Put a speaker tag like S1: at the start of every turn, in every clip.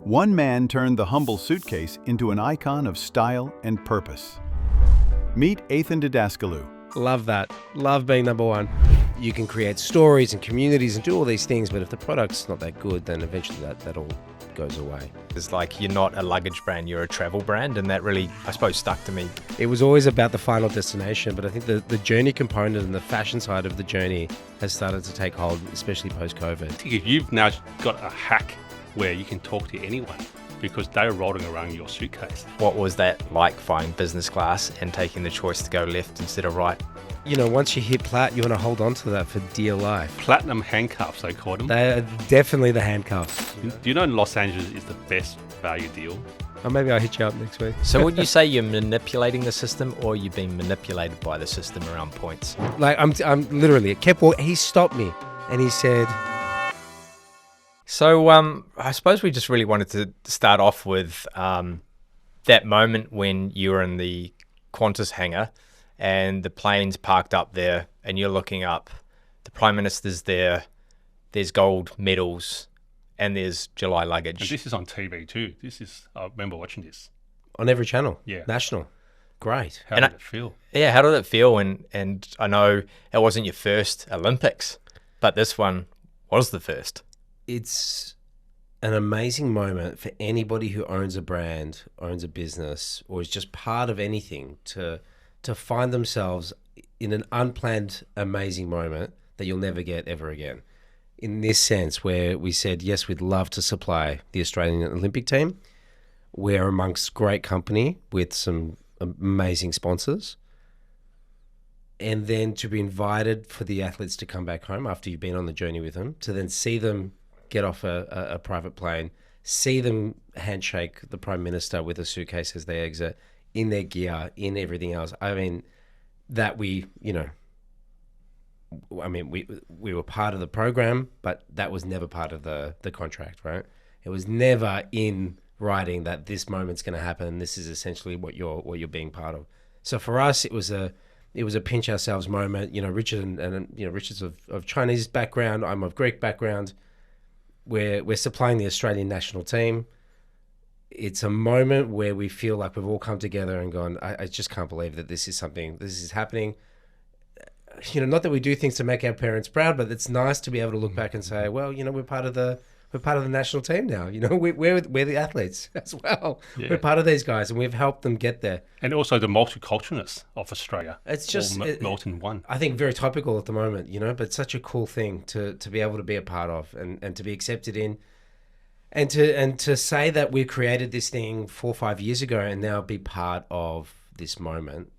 S1: One man turned the humble suitcase into an icon of style and purpose. Meet Athan Didaskalou.
S2: Love that. Love being number one. You can create stories and communities and do all these things, but if the product's not that good, then eventually that all goes away.
S3: It's like you're not a luggage brand, you're a travel brand, and that really, I suppose, stuck to me.
S2: It was always about the final destination, but I think the journey component and the fashion side of the journey has started to take hold, especially post-COVID.
S4: I think if you've now got a hack where you can talk to anyone because they're rolling around your suitcase.
S3: What was that like flying business class and taking the choice to go left instead of right?
S2: You know, once you hit plat, you want to hold on to that for dear life.
S4: Platinum handcuffs, they call them.
S2: They are definitely the handcuffs.
S4: Do you know Los Angeles is the best value deal?
S2: Or maybe I'll hit you up next week.
S3: So would you say you're manipulating the system, or you're being manipulated by the system around points?
S2: Like, I'm literally, it kept walking. He stopped me and he said...
S3: So I suppose we just really wanted to start off with that moment when you were in the Qantas hangar and the plane's parked up there and you're looking up, the Prime Minister's there, there's gold medals, and there's July luggage.
S4: And this is on TV too. I remember watching this.
S2: On every channel?
S4: Yeah.
S2: National. Great.
S4: How did it feel?
S3: Yeah, how did it feel? And I know it wasn't your first Olympics, but this one was the first.
S2: It's an amazing moment for anybody who owns a brand, owns a business, or is just part of anything to find themselves in an unplanned, amazing moment that you'll never get ever again. In this sense, where we said, yes, we'd love to supply the Australian Olympic team. We're amongst great company with some amazing sponsors. And then to be invited for the athletes to come back home after you've been on the journey with them, to then see them get off a private plane, see them handshake the Prime Minister with a suitcase as they exit, in their gear, in everything else. I mean, that we were part of the program, but that was never part of the contract, right? It was never in writing that this moment's going to happen. This is essentially what you're being part of. So for us, it was a pinch ourselves moment. You know, Richard and Richard's of Chinese background. I'm of Greek background. We're supplying the Australian national team. It's a moment where we feel like we've all come together and gone, I just can't believe that this is happening. You know, not that we do things to make our parents proud, but it's nice to be able to look back and say, well, you know, we're part of the national team now. You know, we're the athletes as well. Yeah. We're part of these guys, and we've helped them get there.
S4: And also the multiculturalness of Australia.
S2: It's just
S4: melt in one.
S2: I think very topical at the moment, you know, but such a cool thing to be able to be a part of and to be accepted in, and to say that we created this thing 4 or 5 years ago and now be part of this moment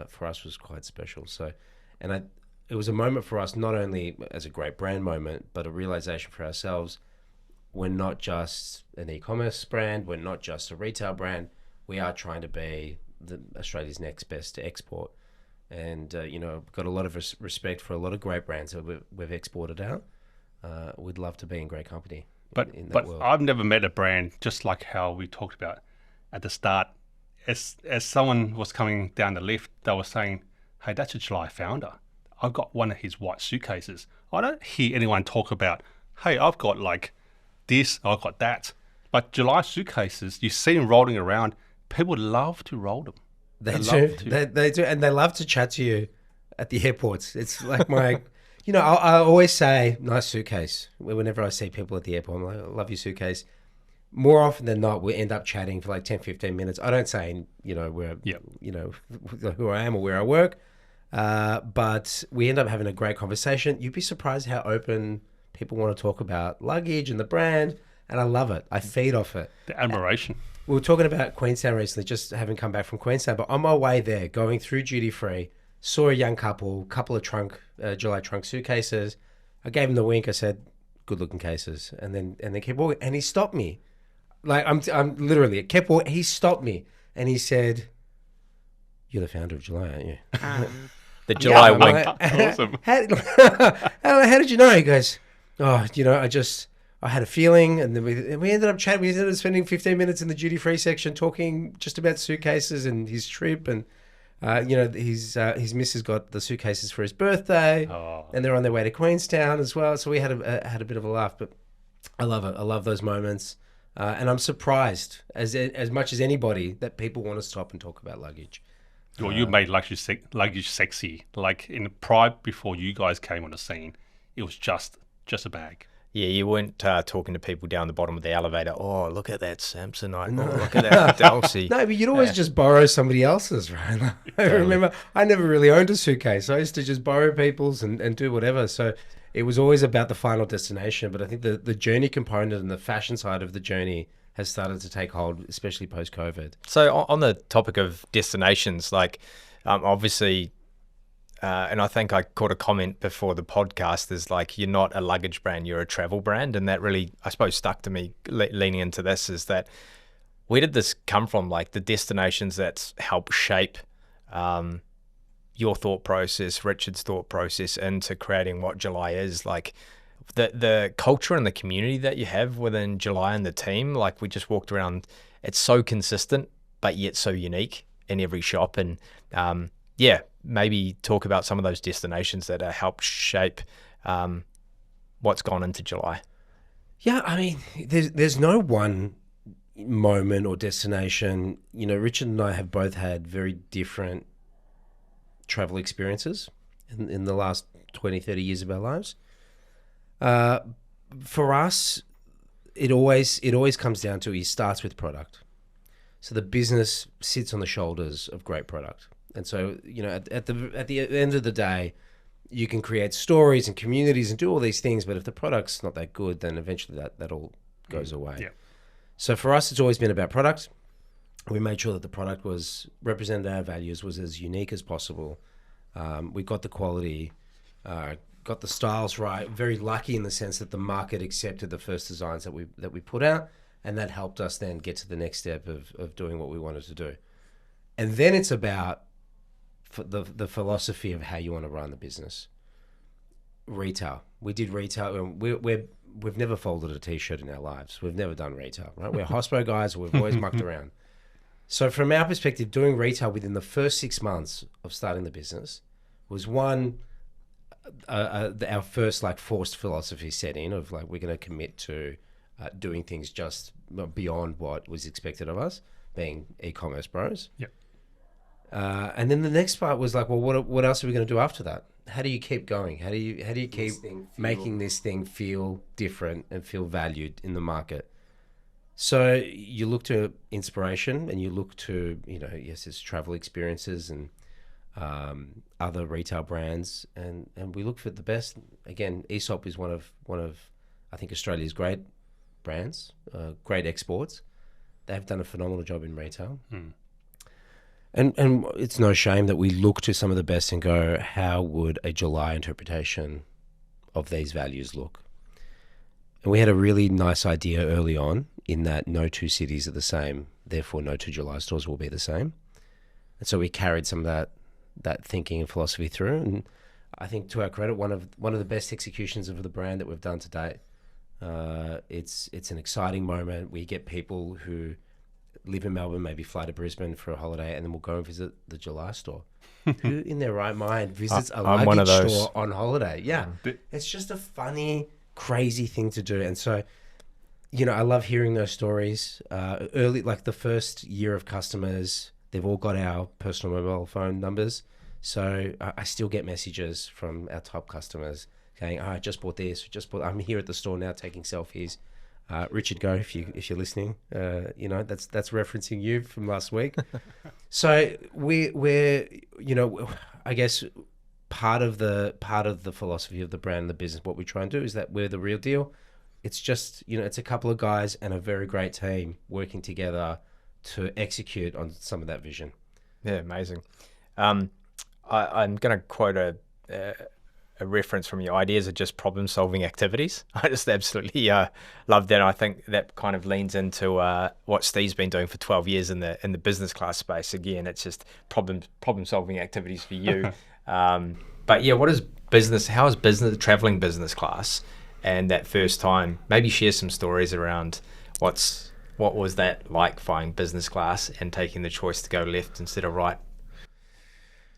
S2: for us was quite special. So, it was a moment for us not only as a great brand moment, but a realization for ourselves. We're not just an e-commerce brand. We're not just a retail brand. We are trying to be Australia's next best to export. And, got a lot of respect for a lot of great brands that we've exported out. We'd love to be in great company in that world.
S4: I've never met a brand just like how we talked about at the start. As someone was coming down the lift, they were saying, hey, that's a July founder. I've got one of his white suitcases. I don't hear anyone talk about, hey, I've got like this, I've got that. But July suitcases, you see them rolling around. People love to roll them.
S2: They do, and they love to chat to you at the airports. It's like my, I always say, nice suitcase. Whenever I see people at the airport, I'm like, I love your suitcase. More often than not, we end up chatting for like 10, 15 minutes. I don't say, who I am or where I work, but we end up having a great conversation. You'd be surprised how open people want to talk about luggage and the brand, and I love it. I feed off it.
S4: The admiration.
S2: We were talking about Queenstown recently, just having come back from Queenstown, but on my way there, going through duty free, saw a young couple of July trunk suitcases. I gave him the wink. I said, "Good looking cases," and then kept walking. And he stopped me, like I'm literally. It kept walking. He stopped me, and he said, "You're the founder of July, aren't you?"
S3: The July wink.
S4: Awesome.
S2: How did you know? He goes, "Oh, I had a feeling," and then we ended up chatting. We ended up spending 15 minutes in the duty-free section talking just about suitcases and his trip. And, his missus got the suitcases for his birthday, and they're on their way to Queenstown as well. So we had a bit of a laugh, but I love it. I love those moments. And I'm surprised, as much as anybody, that people want to stop and talk about luggage.
S4: Well, you made luggage sexy. Like in the prior before you guys came on the scene, it was just a bag.
S3: Yeah, you weren't talking to people down the bottom of the elevator. Oh, look at that Samsonite. No. Oh, look at that Delsey.
S2: No, but you'd always just borrow somebody else's, right? I remember I never really owned a suitcase. I used to just borrow people's and do whatever. So it was always about the final destination. But I think the journey component and the fashion side of the journey has started to take hold, especially post-COVID.
S3: So on the topic of destinations, like obviously, and I think I caught a comment before the podcast, is like, you're not a luggage brand, you're a travel brand. And that really, I suppose, stuck to me leaning into this, is that where did this come from? Like the destinations that's helped shape your thought process, Richard's thought process into creating what July is. Like the culture and the community that you have within July and the team, like we just walked around, it's so consistent, but yet so unique in every shop. And maybe talk about some of those destinations that have helped shape what's gone into July.
S2: Yeah, I mean, there's no one moment or destination. You know, Richard and I have both had very different travel experiences in the last 20, 30 years of our lives. For us, it always comes down to, it starts with product. So the business sits on the shoulders of great product. And so, you know, at the end of the day, you can create stories and communities and do all these things, but if the product's not that good, then eventually that all goes away.
S4: Yeah.
S2: So for us, it's always been about product. We made sure that the product represented our values, was as unique as possible. We got the quality, got the styles right. Very lucky in the sense that the market accepted the first designs that we put out, and that helped us then get to the next step of doing what we wanted to do. And then it's about the philosophy of how you want to run the business. Retail. We did retail. We've never folded a t-shirt in our lives. We've never done retail, right? We're hospo guys. We've always mucked around. So from our perspective, doing retail within the first 6 months of starting the business was our first like forced philosophy set in of like, we're going to commit to doing things just beyond what was expected of us, being e-commerce bros.
S4: Yep.
S2: And then the next part was like, well, what else are we going to do after that? How do you keep going? How do you keep making this thing feel different and feel valued in the market? So you look to inspiration, and you look to, you know, yes, it's travel experiences and other retail brands, and we look for the best. Again, Aesop is one of I think Australia's great brands, great exports. They've done a phenomenal job in retail. And it's no shame that we look to some of the best and go, how would a July interpretation of these values look? And we had a really nice idea early on, in that no two cities are the same, therefore no two July stores will be the same. And so we carried some of that thinking and philosophy through. And I think, to our credit, one of the best executions of the brand that we've done to date. It's an exciting moment. We get people who live in Melbourne, maybe fly to Brisbane for a holiday, and then we'll go and visit the July store. Who in their right mind visits a luggage store on holiday? Yeah. It's just a funny, crazy thing to do. And so, you know, I love hearing those stories. Early, like the first year of customers, they've all got our personal mobile phone numbers. So I still get messages from our top customers going, I just bought this, I'm here at the store now taking selfies. Richard, go if you're listening. You know, that's referencing you from last week. So we're you know, I guess part of the philosophy of the brand and the business, what we try and do is that we're the real deal. It's just, you know, it's a couple of guys and a very great team working together to execute on some of that vision.
S3: Yeah, amazing. I'm going to quote a reference from your ideas are just problem-solving activities. I just absolutely love that. I think that kind of leans into what Steve's been doing for 12 years in the business class space. Again, it's just problem-solving activities for you. But yeah, how is business traveling business class and that first time? Maybe share some stories around what was that like flying business class and taking the choice to go left instead of right?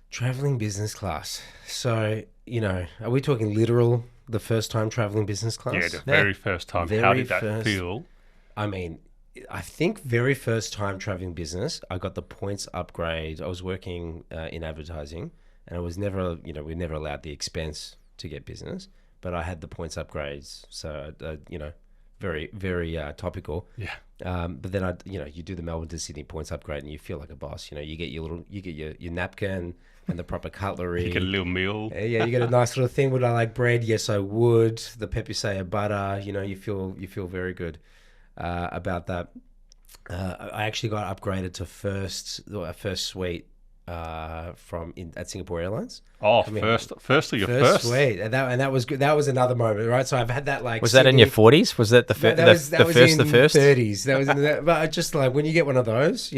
S2: Traveling business class. So, you know, are we talking literal, the first time traveling business class?
S4: Yeah, the very first time. How did that feel?
S2: I mean, I think very first time traveling business, I got the points upgrade. I was working in advertising, and I was never, we never allowed the expense to get business, but I had the points upgrades. So, very, very topical.
S4: Yeah.
S2: But then you do the Melbourne to Sydney points upgrade, and you feel like a boss. You get your napkin and the proper cutlery.
S4: You get a little meal.
S2: Yeah, you get a nice little thing. Would I like bread? Yes, I would. The pepusea butter. You feel very good about that. I actually got upgraded to first suite at Singapore Airlines.
S4: Oh, first
S2: suite, and that was good. That was another moment, right? So I've had that
S3: Was that in your 40s? Was that the first?
S2: That was in the 30s. That was but I just like when you get one of those,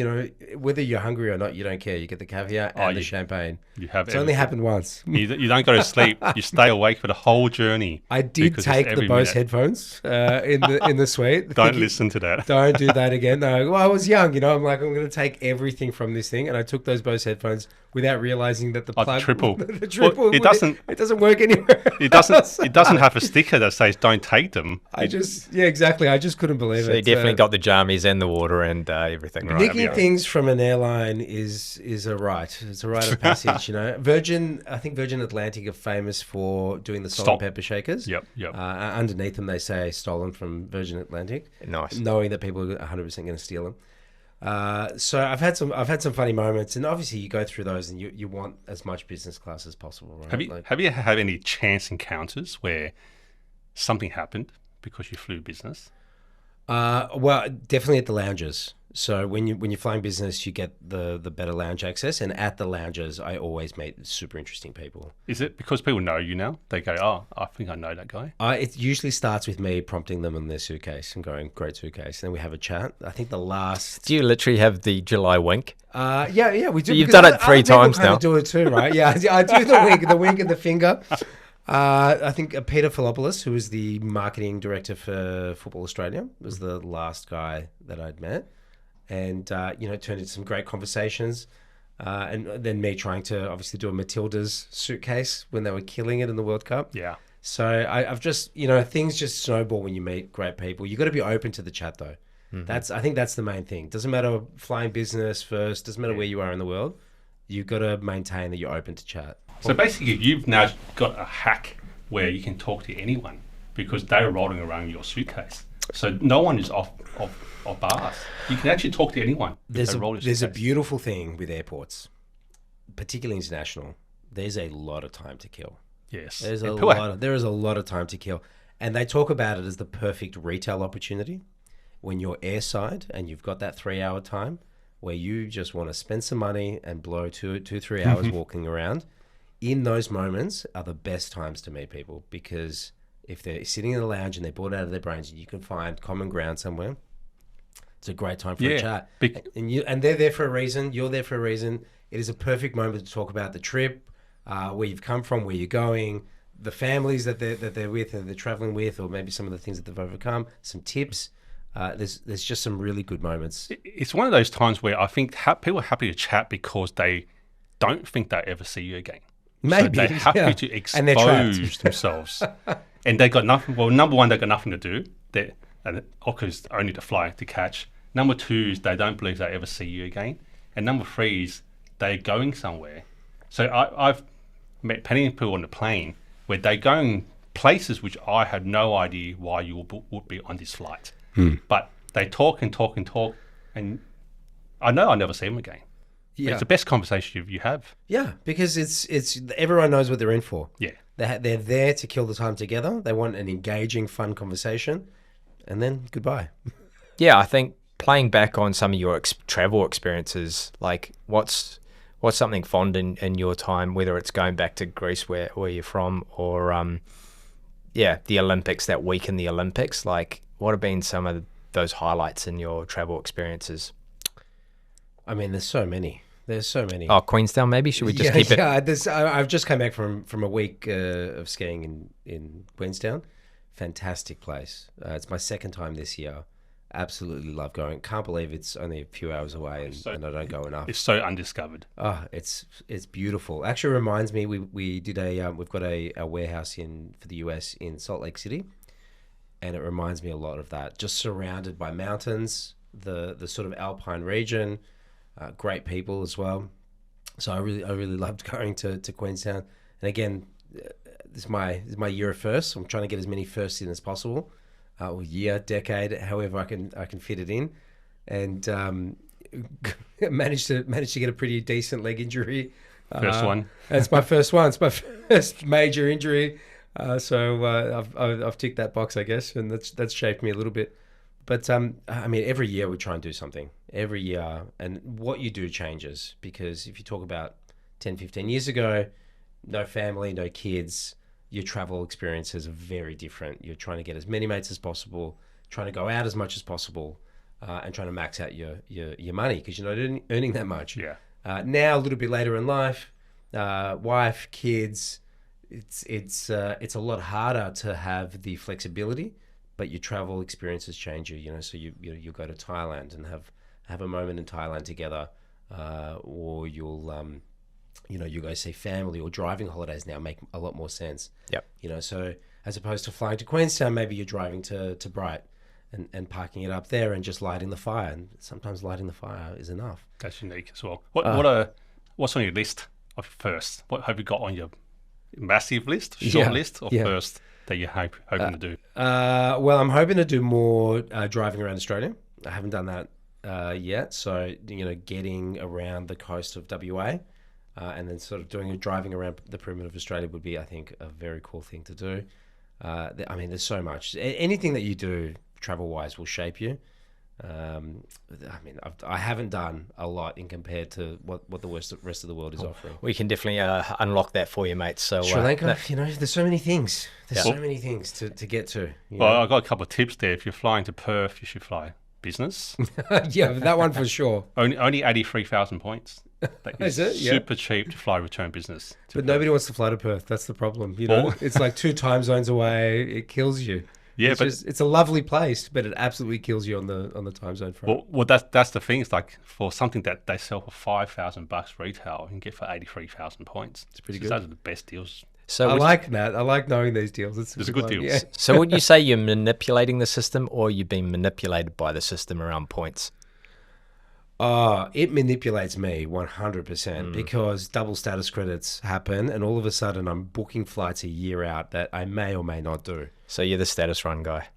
S2: whether you're hungry or not, you don't care. You get the caviar and the champagne.
S4: You have
S2: it's only happened once.
S4: You don't go to sleep. You stay awake for the whole journey.
S2: I did take the Bose headphones in the suite.
S4: Don't listen to that.
S2: Don't do that again. No, well, I was young. I'm like, I'm going to take everything from this thing, and I took those Bose headphones without realizing that the plug
S4: triple.
S2: The triple.
S4: Well,
S2: it doesn't work anywhere.
S4: It doesn't have a sticker that says "Don't take them."
S2: Exactly. I just couldn't believe it.
S3: So you definitely got the jammies and the water and everything. Right?
S2: Nicking things from an airline is a rite. It's a rite of passage. Virgin Atlantic are famous for doing the salt and pepper shakers.
S4: Yep.
S2: Underneath them, they say stolen from Virgin Atlantic.
S3: Nice.
S2: Knowing that people are 100% going to steal them. So I've had some funny moments, and obviously you go through those, and you want as much business class as possible, right?
S4: Have you had any chance encounters where something happened because you flew business?
S2: Well, definitely at the lounges. So when you're flying business, you get the better lounge access, and at the lounges, I always meet super interesting people.
S4: Is it because people know you now? They go, "Oh, I think I know that guy."
S2: It usually starts with me prompting them on their suitcase and going, "Great suitcase," and then we have a chat. I think the last.
S3: Do you literally have the July wink?
S2: Yeah, we do.
S3: You've done it 3 times now.
S2: Do it too, right? Yeah, I do the wink and the finger. I think Peter Philopoulos, who was the marketing director for Football Australia, was the last guy that I'd met. And, turned into some great conversations. And then me trying to obviously do a Matilda's suitcase when they were killing it in the World Cup.
S4: Yeah.
S2: So I've just, things just snowball when you meet great people. You got to be open to the chat, though. Mm-hmm. I think that's the main thing. Doesn't matter flying business first. Doesn't matter where you are in the world. You've got to maintain that you're open to chat.
S4: So basically, you've now got a hack where you can talk to anyone because they're rolling around your suitcase. So no one is off bars. You can actually talk to anyone.
S2: There's a beautiful thing with airports, particularly international. There's a lot of time to kill.
S4: Yes.
S2: There is a lot of time to kill. And they talk about it as the perfect retail opportunity when you're airside and you've got that 3-hour time where you just want to spend some money and blow 2-3 hours walking around. In those moments are the best times to meet people because if they're sitting in the lounge and they're bored out of their brains and you can find common ground somewhere, it's a great time for a chat. And they're there for a reason. You're there for a reason. It is a perfect moment to talk about the trip, where you've come from, where you're going, the families that they're with and they're traveling with, or maybe some of the things that they've overcome, some tips. There's just some really good moments.
S4: It's one of those times where I think people are happy to chat because they don't think they'll ever see you again.
S2: Maybe.
S4: So they're happy to expose themselves. And they got nothing. Well, number one, they got nothing to do. Because only to fly, to catch. Number 2 is they don't believe they ever see you again. And number 3 is they're going somewhere. So I've met plenty of people on the plane where they're going places which I had no idea why you would be on this flight. But they talk and talk and talk, and I know I'll never see them again. Yeah. It's the best conversation you have.
S2: Yeah, because it's everyone knows what they're in for.
S4: Yeah.
S2: They're there to kill the time together. They want an engaging, fun conversation, and then goodbye.
S3: Yeah, I think playing back on some of your travel experiences, like what's something fond in your time, whether it's going back to Greece where you're from, or the Olympics, that week in the Olympics, like what have been some of those highlights in your travel experiences?
S2: I mean, there's so many.
S3: Oh, Queenstown, maybe? Should we just keep it?
S2: Yeah, I've just come back from a week of skiing in Queenstown. Fantastic place. It's my second time this year. Absolutely love going. Can't believe it's only a few hours away and I don't go enough.
S4: It's so undiscovered.
S2: Oh, it's beautiful. Actually, reminds me, we've got a warehouse for the US in Salt Lake City, and it reminds me a lot of that. Just surrounded by mountains. the sort of Alpine region. Great people as well. So I really loved going to Queenstown. And again, this is my year of firsts. I'm trying to get as many firsts in as possible, or year, decade, however I can fit it in, and managed to get a pretty decent leg injury.
S4: First one.
S2: It's my first one. It's my first major injury. So I've ticked that box, I guess, and that's shaped me a little bit. But I mean, every year we try and do something. Every year, and what you do changes, because if you talk about 10, 15 years ago, no family, no kids, your travel experiences are very different. You're trying to get as many mates as possible, trying to go out as much as possible, and trying to max out your money because you're not earning that much.
S4: Yeah.
S2: Now, a little bit later in life, wife, kids, it's a lot harder to have the flexibility, but your travel experiences change you. You know, so you go to Thailand and have a moment in Thailand together, or you'll you guys see family, or driving holidays now make a lot more sense.
S3: Yep.
S2: You know, so as opposed to flying to Queenstown, maybe you're driving to Bright and parking it up there and just lighting the fire. And sometimes lighting the fire is enough.
S4: That's unique as well. What's on your list of first? What have you got on your massive list, short list of first that you're hoping to do?
S2: Well, I'm hoping to do more driving around Australia. I haven't done that yet. So, getting around the coast of WA and then sort of driving around the perimeter of Australia would be, I think, a very cool thing to do. I mean, there's so much. Anything that you do travel-wise will shape you. I mean, I haven't done a lot in compared to what the rest of the world is offering.
S3: We can definitely unlock that for you, mate. So
S2: Sri Lanka, there's so many things. There's so many things to get to.
S4: Well, I've got a couple of tips there. If you're flying to Perth, you should fly business.
S2: Yeah, that one for sure.
S4: Only 83,000 points. That
S2: is it? Yeah.
S4: Super cheap to fly return business.
S2: But nobody wants to fly to Perth. That's the problem. It's like 2 time zones away. It kills you.
S4: Yeah,
S2: it's a lovely place, but it absolutely kills you on the time zone front.
S4: Well, that's the thing. It's like for something that they sell for $5,000 retail, you can get for 83,000 points.
S2: It's pretty
S4: So
S2: good.
S4: Those are the best deals.
S3: So
S2: I like that. I like knowing these deals. It's
S4: a good deal.
S2: Yeah.
S3: So would you say you're manipulating the system, or you're being manipulated by the system around points?
S2: It manipulates me 100% because double status credits happen, and all of a sudden I'm booking flights a year out that I may or may not do.
S3: So you're the status run guy.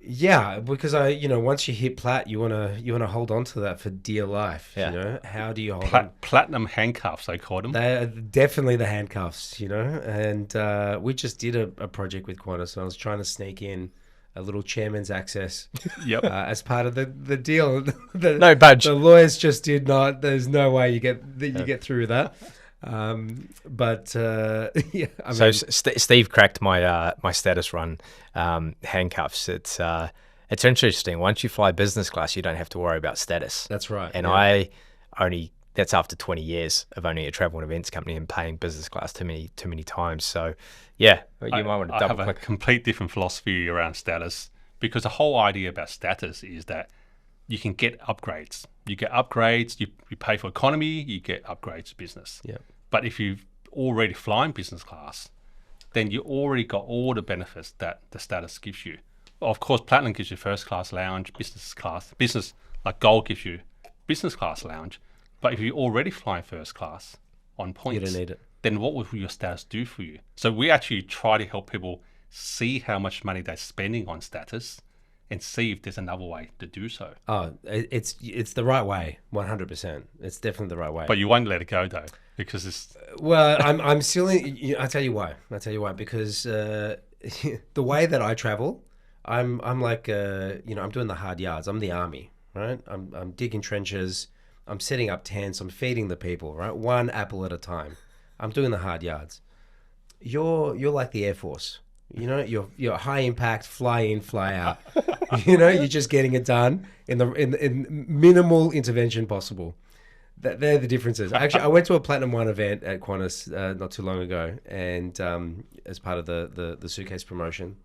S2: Yeah, because once you hit plat, you wanna hold on to that for dear life.
S3: Yeah.
S2: How do you hold on?
S4: Platinum handcuffs, they called them.
S2: They are definitely the handcuffs, and we just did a project with Qantas, and I was trying to sneak in a little chairman's access
S4: Yep.
S2: as part of the deal.
S3: No budge.
S2: The lawyers just did not. There's no way you get through that. But yeah. I mean,
S3: Steve cracked my status run handcuffs. It's interesting. Once you fly business class, you don't have to worry about status.
S2: that's right.
S3: And
S2: yeah.
S3: that's after 20 years of owning a travel and events company and paying business class too many times. So yeah, you might want to
S4: I
S3: double
S4: have a
S3: click.
S4: complete different philosophy around status, because the whole idea about status is that you can get upgrades. You get upgrades, you pay for economy, you get upgrades to business.
S2: Yeah.
S4: But if you've already flying business class, then you already got all the benefits that the status gives you. Of course, Platinum gives you first class lounge, business like Gold gives you business class lounge. But if you're already flying first class on points,
S2: You don't need it.
S4: then what will your status do for you? So we actually try to help people see how much money they're spending on status and see if there's another way to do so.
S2: Oh, it's the right way, 100%. It's definitely the right way.
S4: But you won't let it go though, because it's
S2: Well, I'm still in. I'll tell you why. Because the way that I travel, I'm like I'm doing the hard yards. I'm the army, right? I'm digging trenches. I'm setting up tents. I'm feeding the people, right? One apple at a time. I'm doing the hard yards. You're like the Air Force. You're high impact, fly in, fly out. You're just getting it done in minimal intervention possible. They're the differences. Actually, I went to a Platinum 1 event at Qantas not too long ago, and as part of the suitcase promotion.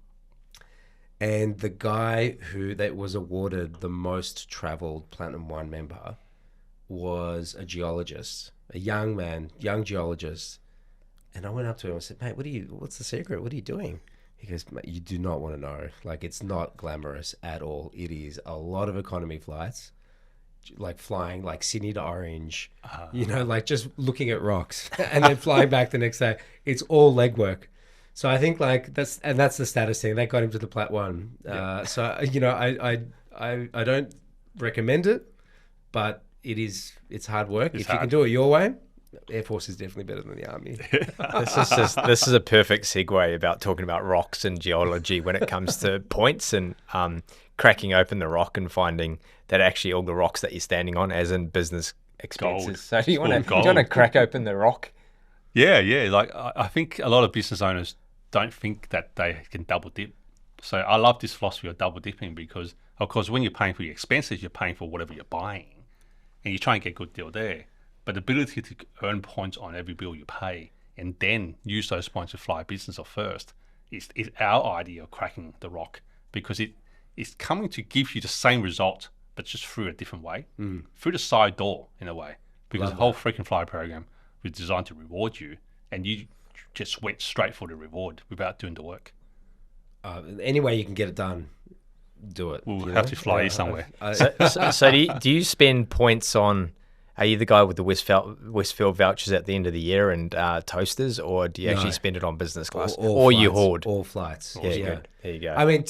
S2: And the guy that was awarded the most traveled Platinum 1 member was a geologist, a young geologist. And I went up to him and said, "Mate, what's the secret? What are you doing? He goes, "Mate, you do not want to know. Like, it's not glamorous at all. It is a lot of economy flights, like flying like Sydney to Orange, like just looking at rocks and then flying back the next day. It's all legwork. So I think like that's the status thing. That got him to the Plat 1. So, I don't recommend it, but it's hard work. If you can do it your way, Air Force is definitely better than the Army.
S3: This is a perfect segue about talking about rocks and geology when it comes to points and cracking open the rock and finding that actually all the rocks that you're standing on, as in business expenses.
S4: Gold.
S3: So do you want to crack open the rock?
S4: Yeah. Like I think a lot of business owners don't think that they can double dip. So I love this philosophy of double dipping because, of course, when you're paying for your expenses, you're paying for whatever you're buying, and you try and get a good deal there. But the ability to earn points on every bill you pay and then use those points to fly a business off first is our idea of cracking the rock, because it's coming to give you the same result, but just through a different way, through the side door in a way. Because the whole freaking fly program was designed to reward you, and you just went straight for the reward without doing the work.
S2: Any way you can get it done, do it.
S4: We'll have to fly you somewhere.
S3: So do you spend points on? Are you the guy with the Westfield vouchers at the end of the year and toasters, or do you actually spend it on business class, or you hoard?
S2: All flights.
S3: Yeah, good. There you go.
S2: I mean,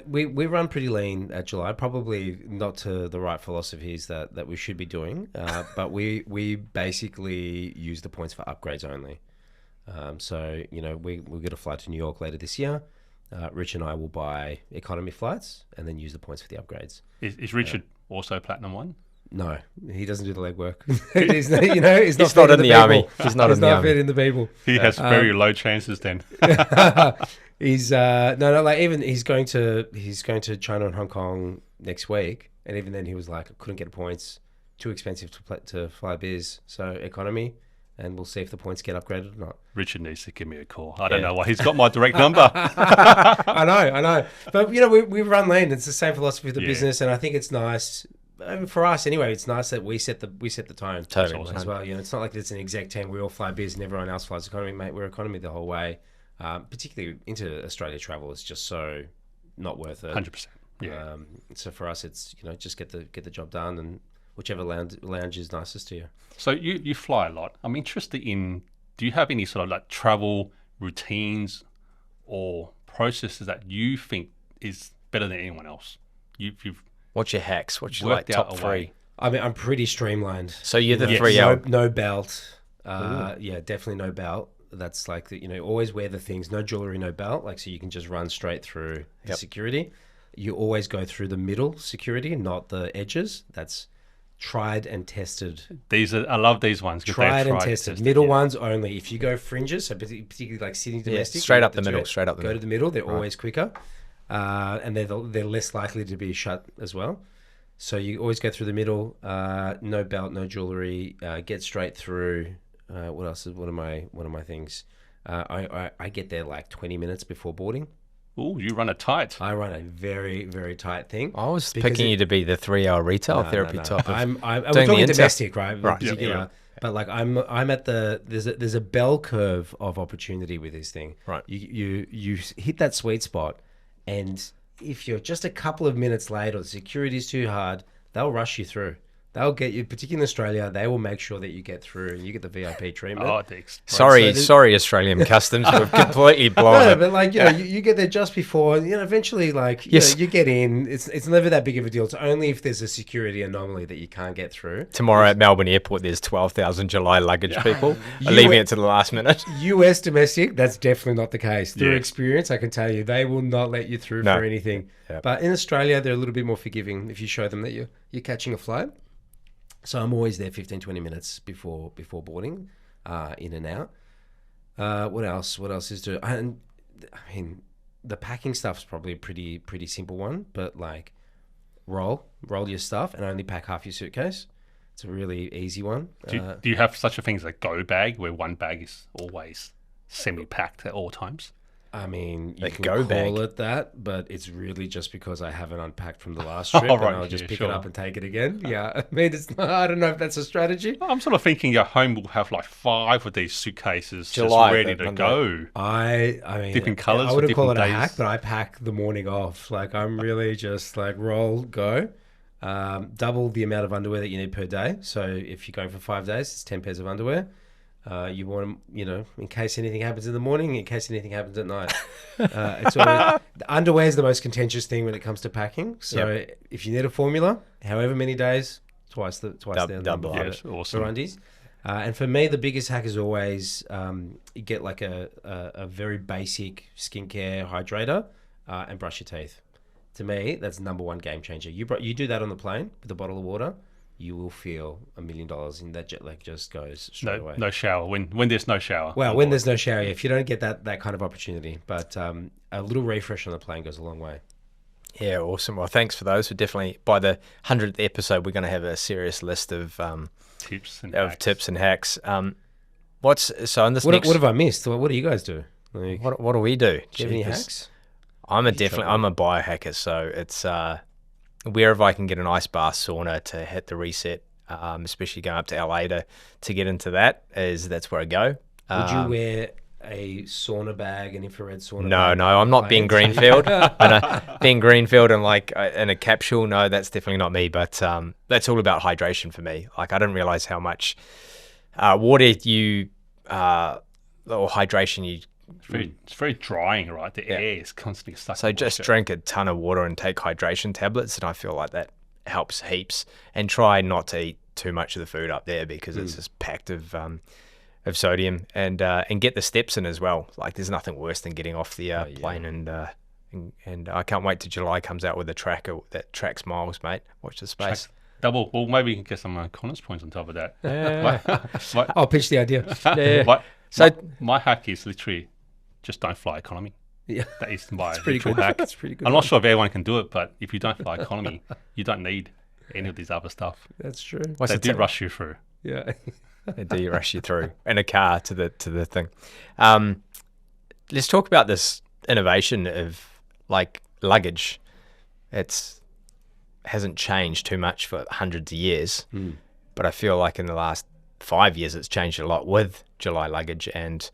S2: we run pretty lean at July. Probably not to the right philosophies that we should be doing, but we basically use the points for upgrades only. So we'll get a flight to New York later this year. Rich and I will buy economy flights and then use the points for the upgrades.
S4: Is Richard also Platinum 1?
S2: No, he doesn't do the legwork.
S3: He's not in the army. He's not in the army.
S2: He's not in the people.
S4: He has very low chances then.
S2: He's like even he's going to China and Hong Kong next week, and even then he was like, I couldn't get points, too expensive to fly biz, so economy, and we'll see if the points get upgraded or not.
S4: Richard needs to give me a call. I don't know why he's got my direct number.
S2: I know, but we run lean. It's the same philosophy of the business, and I think it's nice. For us anyway, it's nice that we set the tone
S3: Totally.
S2: as well. It's not like it's an exec team. We all fly biz and everyone else flies economy, mate. We're economy the whole way. Particularly into Australia travel is just so not worth it.
S4: 100%. Yeah.
S2: So for us, it's just get the job done, and whichever lounge is nicest to you.
S4: So you fly a lot. I'm interested in, do you have any sort of like travel routines or processes that you think is better than anyone else? You've
S3: What's your hacks? What's your top 3?
S2: I mean, I'm pretty streamlined.
S3: So you're the 3 out.
S2: No belt. Definitely no belt. That's like always wear the things. No jewelry, no belt. Like, so you can just run straight through the security. You always go through the middle security, not the edges. That's tried and tested.
S4: I love these ones.
S2: Tried and tested. Middle ones only. If you go fringes, so particularly like Sydney domestic,
S3: straight up the middle.
S2: Go to the middle. They're always quicker. And they're less likely to be shut as well. So you always go through the middle. No belt, no jewelry. Get straight through. What else is one of my things? I get there like 20 minutes before boarding.
S4: Oh, you run it tight.
S2: I run a very, very tight thing.
S3: I was picking you to be the 3-hour retail therapy type.
S2: I'm talking domestic, right?
S3: Right.
S2: Yeah. But like I'm at there's a bell curve of opportunity with this thing.
S3: Right.
S2: You hit that sweet spot. And if you're just a couple of minutes late or the security is too hard, they'll rush you through. They'll get you, particularly in Australia, they will make sure that you get through and you get the VIP treatment.
S4: Oh, thanks.
S3: Sorry, Australian customs. We've completely blown it.
S2: But like, you get there just before, and eventually, like, you get in. It's never that big of a deal. It's only if there's a security anomaly that you can't get through.
S3: Tomorrow at Melbourne Airport, there's 12,000 July luggage people leaving it to the last minute.
S2: US domestic, that's definitely not the case. Through experience, I can tell you, they will not let you through for anything. Yep. But in Australia, they're a little bit more forgiving if you show them that you're catching a flight. So I'm always there 15, 20 minutes before boarding, in and out. What else? What else is there? I mean, the packing stuff's probably a pretty simple one, but like roll your stuff and only pack half your suitcase. It's a really easy one.
S4: Do you have such a thing as a go bag where one bag is always semi-packed at all times?
S2: I mean, you
S3: Like
S2: can
S3: go
S2: call
S3: bag.
S2: it that, but it's really just because I haven't unpacked from the last trip,
S4: right,
S2: and I'll just
S4: yeah,
S2: pick
S4: sure.
S2: it up and take it again. Yeah, I mean, it's not, I don't know if that's a strategy.
S4: I'm sort of thinking your home will have like 5 of these suitcases
S3: July,
S4: just ready
S3: the
S4: to
S3: Monday.
S4: go.
S2: I mean,
S4: Different colours
S2: I
S4: for
S2: wouldn't call it
S4: different
S2: a hack,
S4: days.
S2: but I pack the morning off. Like I'm really just like roll, go. Double the amount of underwear that you need per day. So if you're going for 5 days, it's 10 pairs of underwear. You want them, in case anything happens in the morning, in case anything happens at night. It's always, the underwear is the most contentious thing when it comes to packing. So if you need a formula, however many days, twice the number
S3: double
S2: for,
S3: up.
S4: Yes, awesome.
S2: for undies. And for me, the biggest hack is always you get like a very basic skincare hydrator and brush your teeth. To me, that's number one game changer. You do that on the plane with a bottle of water, you will feel $1 million, and that jet lag just goes straight away.
S4: No shower when there's no shower.
S2: Well,
S4: on
S2: when
S4: board.
S2: there's no shower, if you don't get that kind of opportunity, but a little refresh on the plane goes a long way.
S3: Yeah, awesome. Well, thanks for those. We're definitely, by the 100th episode, we're going to have a serious list of
S4: tips and
S3: tips and hacks. So on this
S2: What
S3: next,
S2: have I missed? What do you guys do? Like,
S3: what do we do?
S2: do you have any
S3: Jeepers.
S2: hacks?
S3: I'm a biohacker, so it's wherever I can get an ice bath sauna to hit the reset, especially going up to LA to get into that's where I go.
S2: Would you wear a sauna bag, an infrared sauna
S3: No,
S2: bag?
S3: I'm not Ben Greenfield. Ben Greenfield and like in a capsule. No, that's definitely not me. But that's all about hydration for me. Like I didn't realize how much water or hydration you.
S4: It's very drying, right? The air is constantly stuck.
S3: So just drink a ton of water and take hydration tablets, and I feel like that helps heaps. And try not to eat too much of the food up there because it's just packed of sodium, and get the steps in as well. Like there's nothing worse than getting off the plane, and I can't wait till July comes out with a tracker that tracks miles, mate. Watch the space.
S4: Double. Well, maybe you can get some Connors points on top of that.
S3: Yeah.
S2: I'll pitch the idea.
S4: My hack is literally just don't fly economy.
S2: Yeah,
S4: That is my
S2: pretty
S4: literal
S2: good.
S4: hack.
S2: It's pretty good.
S4: I'm not sure if everyone can do it, but if you don't fly economy, you don't need any of these other stuff.
S2: That's true.
S3: What's
S4: They
S3: the
S4: do
S3: tip?
S4: rush you through.
S2: Yeah.
S3: They do rush you through in a car to the thing. Let's talk about this innovation of like luggage. Hasn't changed too much for hundreds of years, but I feel like in the last 5 years it's changed a lot with July luggage and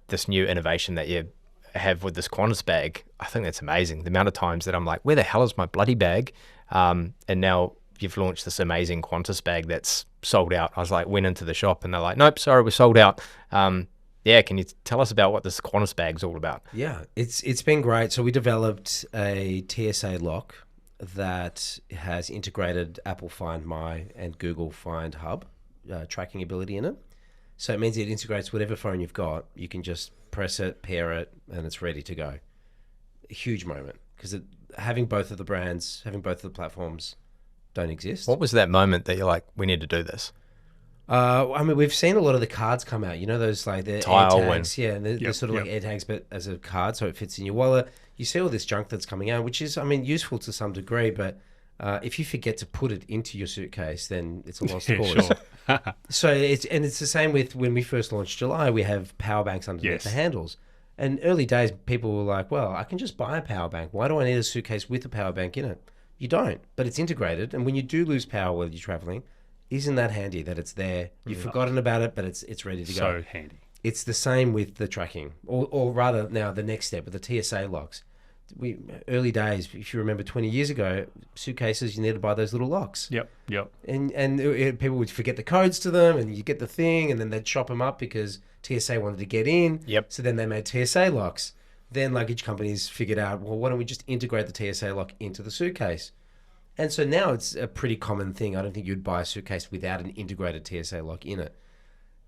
S3: this new innovation that you have with this Qantas bag. I think that's amazing. The amount of times that I'm like, where the hell is my bloody bag? And now you've launched this amazing Qantas bag that's sold out. I was like, went into the shop and they're like, nope, sorry, we're sold out. Can you tell us about what this Qantas bag's all about?
S2: Yeah, it's been great. So we developed a TSA lock that has integrated Apple Find My and Google Find Hub tracking ability in it. So it means it integrates whatever phone you've got. You can just press it, pair it, and it's ready to go. A huge moment because having both of the brands, having both of the platforms don't exist.
S3: What was that moment that you're like, we need to do this?
S2: I mean, we've seen a lot of the cards come out. You know, those like the
S3: Tile
S2: air
S3: ones.
S2: tags, yeah, and they're sort of like air tags, but as a card, so it fits in your wallet. You see all this junk that's coming out, which is, I mean, useful to some degree, but if you forget to put it into your suitcase, then it's a lost cause.
S4: Sure.
S2: So it's the same with when we first launched July. We have power banks underneath the handles. And early days, people were like, well, I can just buy a power bank. Why do I need a suitcase with a power bank in it? You don't, but it's integrated. And when you do lose power while you're traveling, isn't that handy that it's there? You've forgotten about it, but it's ready to go.
S4: So handy.
S2: It's the same with the tracking, or rather now the next step with the TSA locks. Early days, if you remember 20 years ago, suitcases, you needed to buy those little locks.
S4: Yep.
S2: And people would forget the codes to them, and you get the thing, and then they'd chop them up because TSA wanted to get in.
S3: Yep.
S2: So then they made TSA locks. Then luggage companies figured out, well, why don't we just integrate the TSA lock into the suitcase? And so now it's a pretty common thing. I don't think you'd buy a suitcase without an integrated TSA lock in it.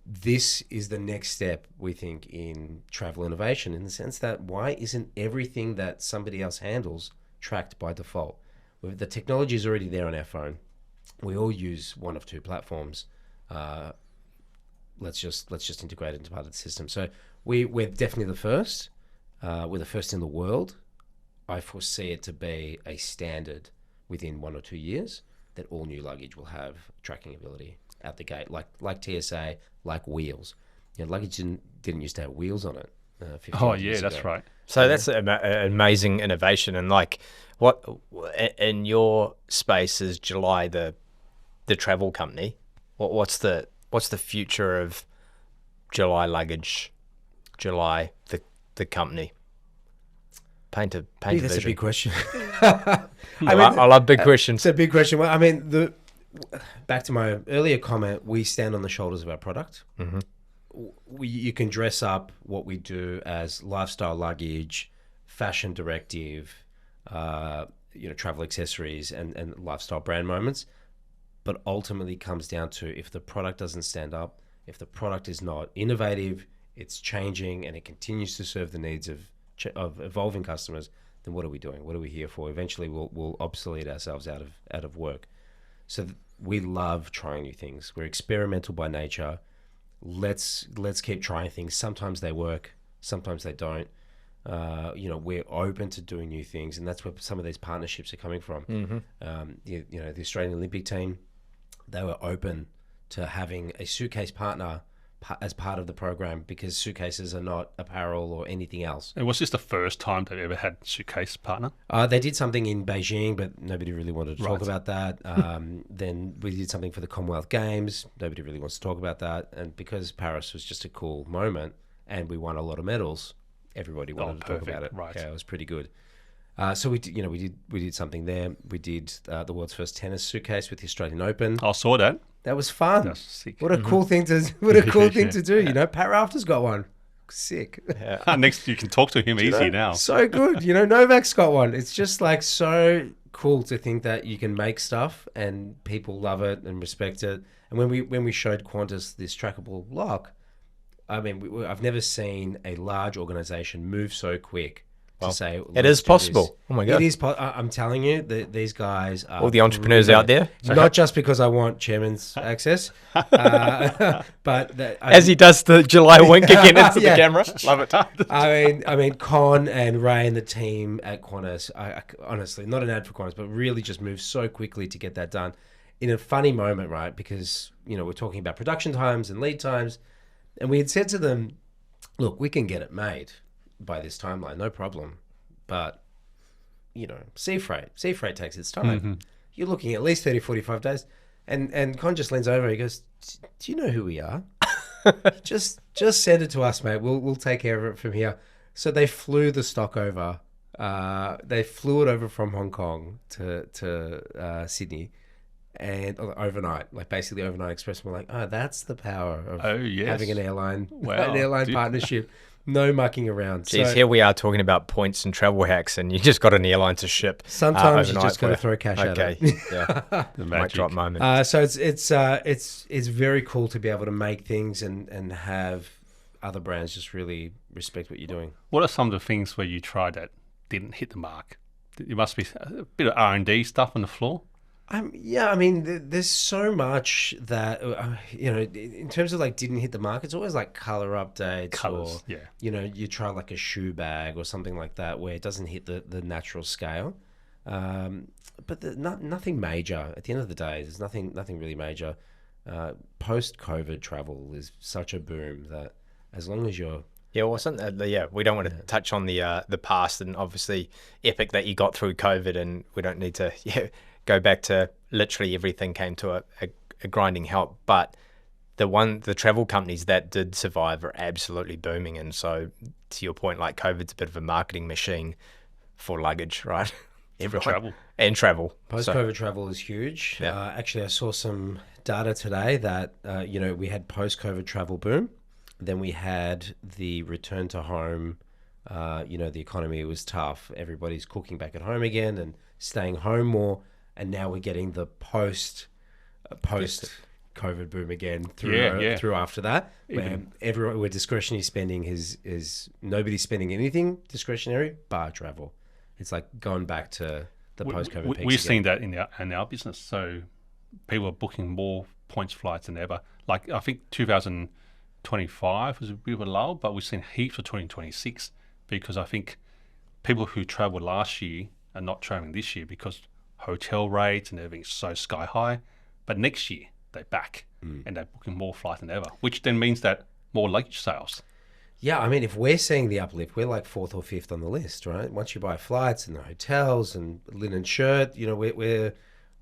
S2: This is the next step, we think, in travel innovation, in the sense that why isn't everything that somebody else handles tracked by default? The technology is already there on our phone. We all use one of two platforms. Let's just integrate it into part of the system. So we're definitely the first. We're the first in the world. I foresee it to be a standard within 1 or 2 years that all new luggage will have tracking ability out the gate, like TSA, like wheels. Luggage didn't used to have wheels on it. 15
S4: Oh,
S2: years
S4: yeah, that's
S2: ago.
S4: right.
S3: So that's an amazing innovation. And like, what in your space is July the travel company? What's the future of July Luggage, July the company? Paint a
S2: That's
S3: vision.
S2: a big question.
S3: I love big questions.
S2: It's a big question. Well, I mean, back to my earlier comment, we stand on the shoulders of our product.
S3: Mm-hmm.
S2: You can dress up what we do as lifestyle luggage, fashion directive, travel accessories, and lifestyle brand moments. But ultimately, comes down to if the product doesn't stand up, if the product is not innovative, it's changing, and it continues to serve the needs of evolving customers, then what are we doing? What are we here for? Eventually, we'll obsolete ourselves out of work. So we love trying new things. We're experimental by nature. Let's keep trying things. Sometimes they work, sometimes they don't. We're open to doing new things, and that's where some of these partnerships are coming from.
S3: Mm-hmm.
S2: The Australian Olympic team, they were open to having a suitcase partner as part of the program because suitcases are not apparel or anything else.
S4: And was this the first time they've ever had suitcase partner?
S2: They did something in Beijing, but nobody really wanted to talk
S4: Right.
S2: about that. Then we did something for the Commonwealth Games. Nobody really wants to talk about that. And because Paris was just a cool moment and we won a lot of medals, everybody wanted to talk
S4: perfect.
S2: about it.
S4: Right.
S2: Yeah, it was pretty good. So we did something there. We did the world's first tennis suitcase with the Australian Open.
S4: I saw that.
S2: That was fun.
S4: That's sick.
S2: What a cool thing to do. Pat Rafter's got one. Sick.
S4: Next, you can talk to him easy now.
S2: So good. Novak's got one. It's just like so cool to think that you can make stuff and people love it and respect it. And when we showed Qantas this trackable lock, I mean, I've never seen a large organization move so quick to say
S3: it is possible. Oh my God.
S2: It is. I'm telling you, these guys are
S3: All the entrepreneurs out there.
S2: Not just because I want chairman's access, but
S3: As he does the July wink again into the camera. Love it.
S2: I mean, Con and Ray and the team at Qantas, I honestly, not an ad for Qantas, but really just moved so quickly to get that done in a funny moment, right? Because, we're talking about production times and lead times. And we had said to them, look, we can get it made by this timeline, no problem. But, sea freight takes its time.
S4: Mm-hmm.
S2: You're looking at least 30, 45 days. And Con just leans over, he goes, do you know who we are? just send it to us, mate. We'll take care of it from here. So they flew the stock over. They flew it over from Hong Kong to Sydney, and overnight, like basically overnight express. We're like, oh, that's the power of having an airline, partnership. No mucking around.
S3: Geez, here we are talking about points and travel hacks, and you just got an airline to ship.
S2: Sometimes you
S3: overnight
S2: just got to throw cash at it.
S3: Yeah,
S4: The
S3: mic
S4: magic.
S3: drop moment.
S2: So it's very cool to be able to make things and have other brands just really respect what you're doing.
S4: What are some of the things where you tried that didn't hit the mark? There must be a bit of R&D stuff on the floor.
S2: Yeah, I mean, there's so much that, in terms of like didn't hit the mark, it's always like color updates
S4: Colours,
S2: or,
S4: yeah.
S2: You try like a shoe bag or something like that where it doesn't hit the natural scale. But nothing major. At the end of the day, there's nothing really major. Post-COVID travel is such a boom that as long as you're...
S3: Yeah, well, we don't want to touch on the past, and obviously epic that you got through COVID, and we don't need to go back to literally everything came to a grinding halt. But the travel companies that did survive are absolutely booming, and so to your point, like COVID's a bit of a marketing machine for luggage, right?
S4: Travel.
S3: And travel.
S2: Post-COVID travel is huge.
S3: Yeah.
S2: Actually, I saw some data today that, we had post-COVID travel boom. Then we had the return to home. The economy was tough. Everybody's cooking back at home again and staying home more. And now we're getting the post-COVID boom again through after that. Where discretionary spending is nobody's spending anything discretionary bar travel. It's like going back to the post-COVID peaks.
S4: We've seen that in our business. So people are booking more points flights than ever. Like I think 2025 was a bit of a lull, but we've seen heaps for 2026 because I think people who travelled last year are not travelling this year because hotel rates and everything's so sky high. But next year they're back and they're booking more flights than ever, which then means that more luggage sales.
S2: Yeah, I mean, if we're seeing the uplift, we're like fourth or fifth on the list, right? Once you buy flights and the hotels and linen shirt, you know, we're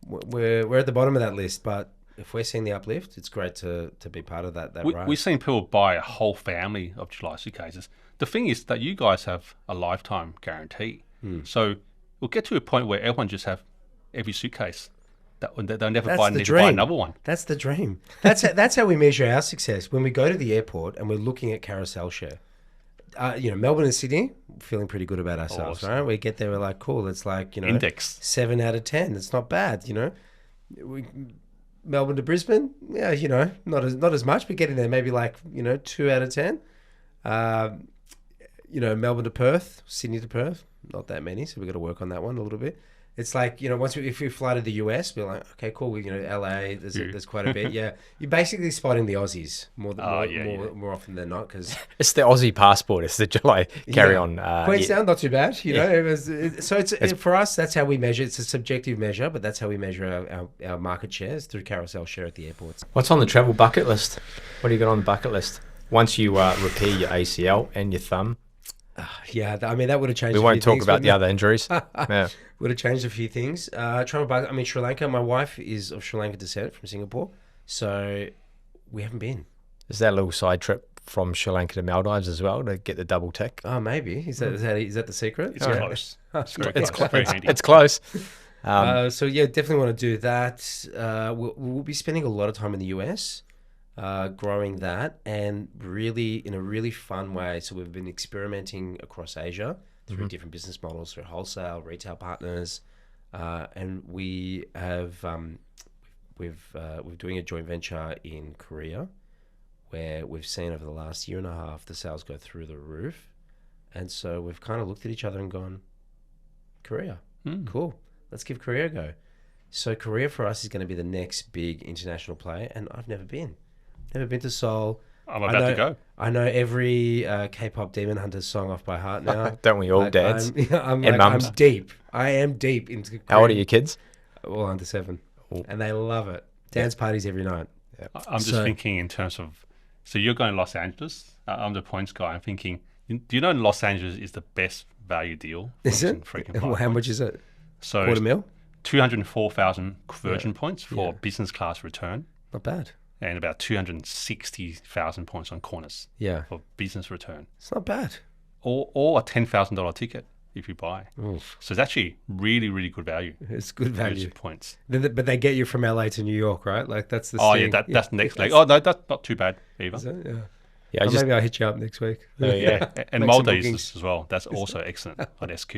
S2: at the bottom of that list. But if we're seeing the uplift, it's great to be part of that rise.
S4: We've seen people buy a whole family of July suitcases. The thing is that you guys have a lifetime guarantee. So we'll get to a point where everyone just have every suitcase. They'll never need to buy another one.
S2: That's the dream. That's how we measure our success. When we go to the airport and we're looking at carousel share, you know, Melbourne and Sydney, feeling pretty good about ourselves, right? We get there, we're like, cool. It's like, you know,
S4: Index
S2: 7 out of 10. It's not bad, you know. Melbourne to Brisbane, yeah, you know, not as much, but getting there, maybe like, you know, 2 out of 10. You know, Melbourne to Perth, Sydney to Perth, not that many, so we've got to work on that one a little bit. It's like, you know, if we fly to the US, we're like, okay, cool. You know, LA, there's quite a bit. Yeah, you're basically spotting the Aussies more often than not, because
S3: it's the Aussie passport. It's the July carry-on.
S2: Queenstown, not too bad. You know, for us, that's how we measure. It's a subjective measure, but that's how we measure our market shares through carousel share at the airports.
S3: What's on the travel bucket list? What do you got on the bucket list? Once you repair your ACL and your thumb.
S2: Yeah, I mean, that would have changed.
S3: We won't talk about the other injuries. Yeah.
S2: Would have changed a few things. Travel back. I mean, Sri Lanka. My wife is of Sri Lankan descent from Singapore, so we haven't been.
S3: Is that a little side trip from Sri Lanka to Maldives as well to get the double tick?
S2: Oh, maybe. Is that the secret?
S4: It's close.
S3: It's close.
S2: So yeah, definitely want to do that. We'll be spending a lot of time in the US. Growing that, and really in a really fun way. So we've been experimenting across Asia through different business models, through wholesale, retail partners, and we have we're doing a joint venture in Korea, where we've seen over the last year and a half the sales go through the roof, and so we've kind of looked at each other and gone, Korea, cool, let's give Korea a go. So Korea for us is going to be the next big international play, and I've never been to Seoul.
S4: I'm about to go.
S2: I know every K-pop Demon Hunters song off by heart now.
S3: Don't we all, dads?
S2: I'm deep. I am deep into Korean.
S3: How old are your kids?
S2: All under 7. Ooh. And they love it. Dance parties every night.
S4: Yeah. I'm just thinking in terms of, so you're going to Los Angeles. I'm the points guy. I'm thinking, do you know Los Angeles is the best value deal?
S2: Is it? Well, how much is it?
S4: So
S2: $250,000?
S4: 204,000 Virgin points for business class return.
S2: Not bad.
S4: And about 260,000 points on Qantas for business return.
S2: It's not bad.
S4: Or a $10,000 ticket if you buy.
S2: Oof.
S4: So it's actually really, really good value.
S2: It's good value.
S4: Points.
S2: But they get you from LA to New York, right? Like that's the
S4: that's the next leg. Oh, no, that's not too bad either.
S2: Is it? Yeah.
S3: Yeah,
S2: maybe I'll hit you up next week.
S4: And Maldives as well. That's also excellent on SQ.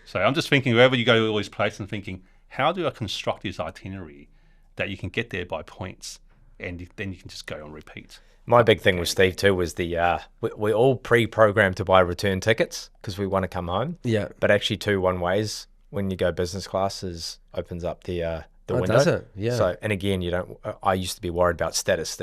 S4: So I'm just thinking, wherever you go to all these places, and thinking, how do I construct this itinerary that you can get there by points, and then you can just go on repeat?
S3: My big thing with Steve too was we all pre-programmed to buy return tickets because we want to come home.
S2: Yeah.
S3: But actually, 2 one-ways when you go business class opens up the window.
S2: Does it? Yeah.
S3: So, and again, you don't. I used to be worried about status,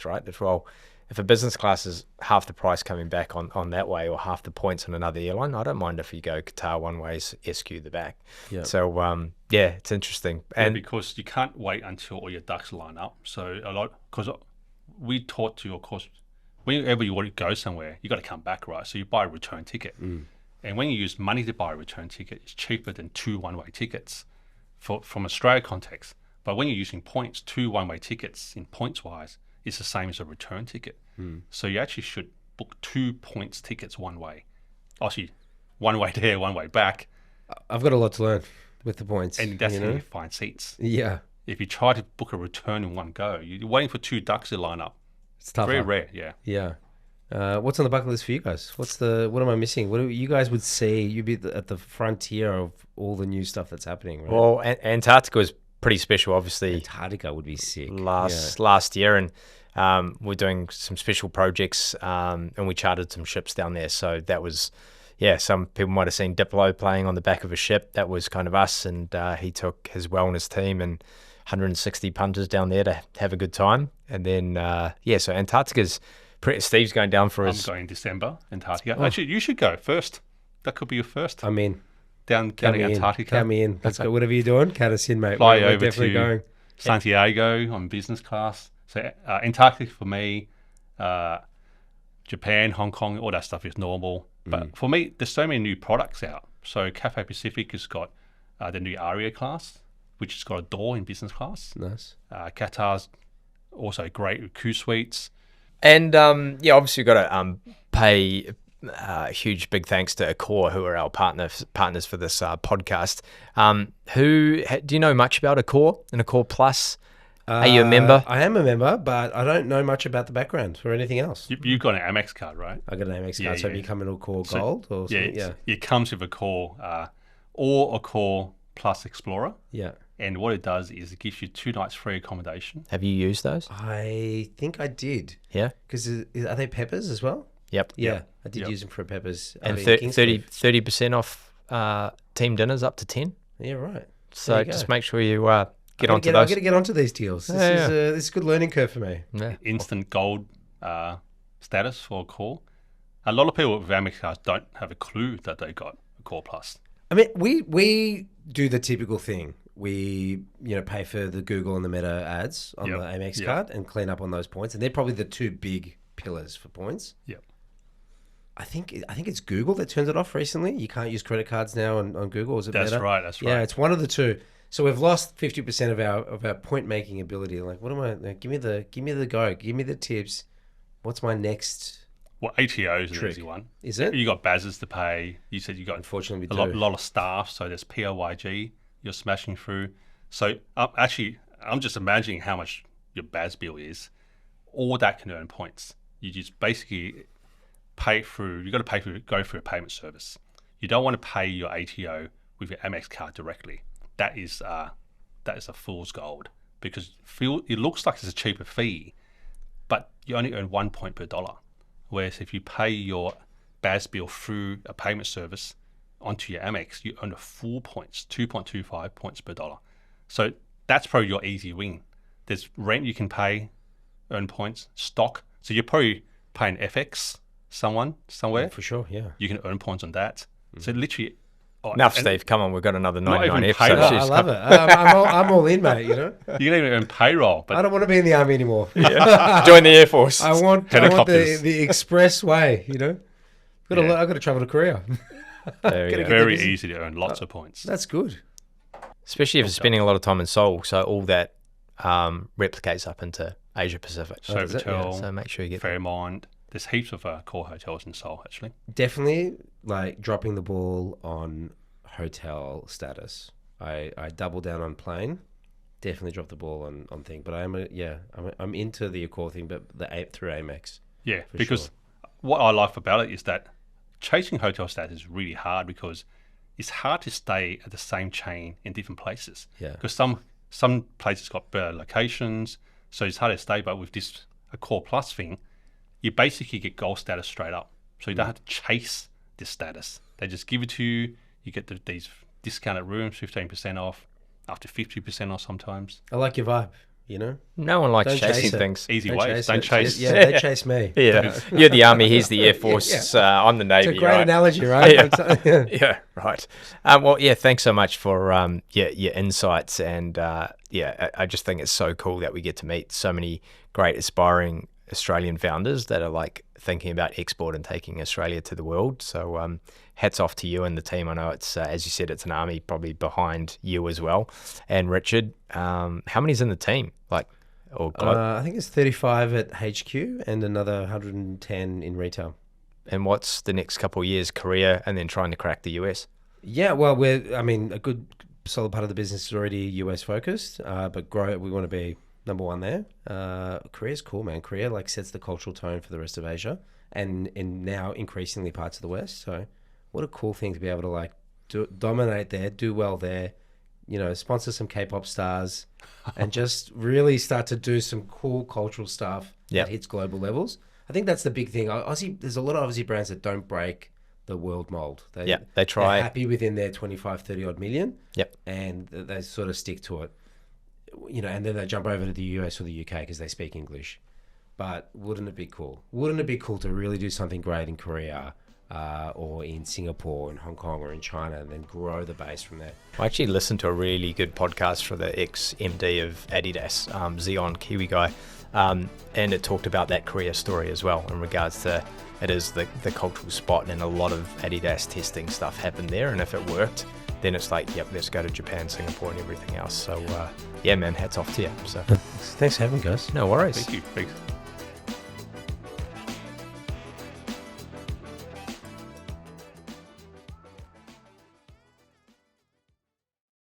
S3: right? That, well, if a business class is half the price coming back on that way, or half the points on another airline, I don't mind if you go Qatar one way, SQ the back. Yeah. So it's interesting. And
S4: because you can't wait until all your ducks line up. So because we taught you, of course, whenever you want to go somewhere, you got to come back, right? So you buy a return ticket, and when you use money to buy a return ticket, it's cheaper than 2 one-way tickets from Australia context. But when you're using points, 2 one-way tickets in points wise, it's the same as a return ticket. So you actually should book 2 points tickets one way. Obviously, one way there, one way back.
S2: I've got a lot to learn with the points.
S4: And that's how you find seats.
S2: Yeah.
S4: If you try to book a return in one go, you're waiting for 2 ducks to line up.
S2: It's tough.
S4: Very rare, yeah.
S2: Yeah. What's on the bucket list for you guys? What am I missing? What do you guys would see? You'd be at the frontier of all the new stuff that's happening, right?
S3: Well, Antarctica was pretty special, obviously.
S2: Antarctica would be sick.
S3: Last year, and we're doing some special projects, and we chartered some ships down there. So that was, some people might have seen Diplo playing on the back of a ship. That was kind of us, and he took his wellness team and 160 punters down there to have a good time. And then, so Antarctica's Steve's going down for his...
S4: I'm going in December, Antarctica. Oh. Actually, you should go first. That could be your first.
S2: I'm in.
S4: Down Antarctica.
S2: Count me in. Let's go. Whatever you're doing, count us in, mate.
S4: Fly over definitely going. Santiago on business class. So Antarctica for me, Japan, Hong Kong, all that stuff is normal. But for me, there's so many new products out. So Cathay Pacific has got the new Aria class, which has got a door in business class.
S2: Nice.
S4: Qatar's also great with crew suites.
S3: And obviously we've got to pay a huge big thanks to Accor, who are our partners for this podcast. Do you know much about Accor and Accor Plus? Are you a member?
S2: I am a member, but I don't know much about the background or anything else.
S4: You've got an Amex card, right?
S2: I got an Amex card, so you come in Accor Gold or something?
S4: Yeah, it comes with Accor or Accor Plus Explorer.
S2: Yeah.
S4: And what it does is it gives you 2 nights free accommodation.
S3: Have you used those?
S2: I think I did.
S3: Yeah.
S2: Because are they peppers as well?
S3: Yep.
S2: Yeah, I did use them for peppers.
S3: And 30% off team dinners up to 10.
S2: Yeah, right.
S3: So just make sure you get onto
S2: I'm
S3: those.
S2: going to get onto these deals. This is a good learning curve for me.
S3: Yeah.
S4: Instant gold status for Accor. A lot of people with Amex cards don't have a clue that they got Accor Plus.
S2: I mean, we do the typical thing. We pay for the Google and the Meta ads on the Amex card and clean up on those points, and they're probably the 2 big pillars for points.
S4: Yep.
S2: I think it's Google that turns it off recently. You can't use credit cards now on Google. Is it
S4: That's
S2: Meta?
S4: right. That's right.
S2: Yeah, it's one of the 2. So we've lost 50% of our point making ability. Like, what am I? Give me the go. Give me the tips. What's my next?
S4: Well, ATO is an
S2: trick?
S4: easy one.
S2: Is it?
S4: You got BASs to pay. You said you got
S2: Unfortunately, we
S4: a
S2: do.
S4: lot of staff. So there's POYG. You're smashing through. So I'm just imagining how much your BAS bill is. All that can earn points. You just basically pay through. You got to go through a payment service. You don't want to pay your ATO with your Amex card directly. That is a fool's gold, because it looks like it's a cheaper fee, but you only earn 1 point per dollar. Whereas if you pay your BAS bill through a payment service onto your Amex, you earn 4 points, 2.25 points per dollar. So that's probably your easy win. There's rent you can pay, earn points, stock. So you're probably paying FX somewhere.
S2: Yeah, for sure, yeah.
S4: You can earn points on that. So literally...
S3: Enough, Steve. Come on, we've got another 99 episodes.
S4: payroll.
S2: I love it. I'm all in, mate.
S4: You can even earn payroll. But
S2: I don't want to be in the army anymore.
S3: Join the Air Force.
S2: I want
S4: Helicopters.
S2: the express way. I've got to travel to Korea.
S3: There you go.
S4: very easy to earn lots of points.
S2: That's good.
S3: Especially if you're spending a lot of time in Seoul. So all that replicates up into Asia Pacific.
S4: Sofitel,
S3: So make sure you get
S4: Fairmont. There's heaps of core hotels in Seoul, actually.
S2: Definitely, like dropping the ball on hotel status. I double down on plane. Definitely drop the ball on thing. But I'm into the Accor thing, but through Amex.
S4: Yeah, because what I like about it is that chasing hotel status is really hard, because it's hard to stay at the same chain in different places.
S2: Yeah.
S4: Because some places got better locations, so it's hard to stay. But with this Accor Plus thing, you basically get gold status straight up. So you don't have to chase this status. They just give it to you. You get these discounted rooms, 15% off, up to 50% off sometimes.
S2: I like your vibe,
S3: No one likes
S2: Don't chase
S3: chasing
S2: it.
S3: things.
S4: Easy ways. Don't
S2: it.
S4: chase.
S2: Yeah, they chase me.
S3: Yeah, you're the Army, he's the Air Force, I'm the Navy.
S2: It's a great
S3: right?
S2: analogy, right?
S3: Yeah, right. Thanks so much for your insights, and I just think it's so cool that we get to meet so many great aspiring Australian founders that are like thinking about export and taking Australia to the world. So hats off to you and the team. I know it's, as you said, it's an army probably behind you as well. And Richard, how many's in the team?
S2: I think it's 35 at HQ and another 110 in retail.
S3: And what's the next couple of years, Korea, and then trying to crack the US?
S2: Yeah, well, a good solid part of the business is already US focused, but we want to be number one there. Korea's cool, man. Korea sets the cultural tone for the rest of Asia, and now increasingly parts of the West. So what a cool thing to be able to dominate there, do well there, sponsor some K-pop stars, and just really start to do some cool cultural stuff that hits global levels. I think that's the big thing. There's a lot of Aussie brands that don't break the world mold.
S3: They try.
S2: They're happy within their 25, 30 odd million.
S3: Yep.
S2: And they sort of stick to it. And then they jump over to the US or the UK because they speak English. But wouldn't it be cool? Wouldn't it be cool to really do something great in Korea or in Singapore and Hong Kong or in China, and then grow the base from there?
S3: I actually listened to a really good podcast for the ex-MD of Adidas, Zion, Kiwi guy, And it talked about that Korea story as well in regards to it is the cultural spot, and a lot of Adidas testing stuff happened there. And if it worked, then it's like, yep, let's go to Japan, Singapore, and everything else. So yeah, man, hats off to you. So
S2: Thanks for having me, guys.
S3: no worries.
S4: Thank you. Thanks.